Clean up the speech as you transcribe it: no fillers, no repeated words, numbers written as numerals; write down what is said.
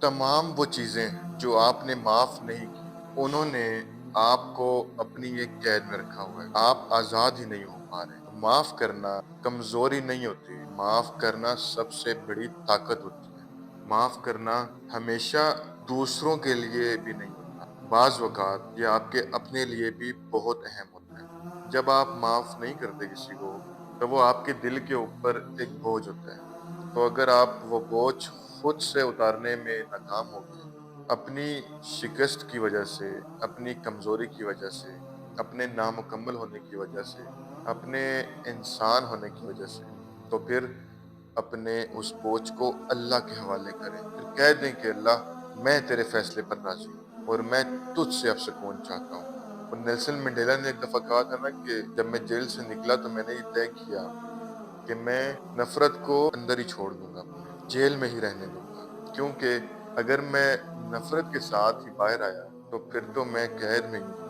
تمام وہ چیزیں جو آپ نے معاف نہیں کی، انہوں نے آپ کو اپنی ایک قید میں رکھا ہوا ہے۔ آپ آزاد ہی نہیں ہو پا رہے۔ تو معاف کرنا کمزوری نہیں ہوتی، معاف کرنا سب سے بڑی طاقت ہوتی ہے۔ معاف کرنا ہمیشہ دوسروں کے لیے بھی نہیں ہوتا، بعض اوقات یہ آپ کے اپنے لیے بھی بہت اہم ہوتا ہے۔ جب آپ معاف نہیں کرتے کسی کو تو وہ آپ کے دل کے اوپر ایک بوجھ ہوتا ہے۔ تو اگر آپ وہ بوجھ خود سے اتارنے میں ناکام ہو گئے، اپنی شکست کی وجہ سے، اپنی کمزوری کی وجہ سے، اپنے نامکمل ہونے کی وجہ سے، اپنے انسان ہونے کی وجہ سے، تو پھر اپنے اس بوجھ کو اللہ کے حوالے کریں۔ پھر کہہ دیں کہ اللہ، میں تیرے فیصلے پر راضی ہوں اور میں تجھ سے اب سکون چاہتا ہوں۔ اور نیلسن منڈیلا نے ایک دفعہ کہا تھا نا کہ جب میں جیل سے نکلا تو میں نے یہ طے کیا کہ میں نفرت کو اندر ہی چھوڑ دوں گا، اپنے جیل میں ہی رہنے دوں گا، کیونکہ اگر میں نفرت کے ساتھ ہی باہر آیا تو پھر تو میں قید میں ہوں۔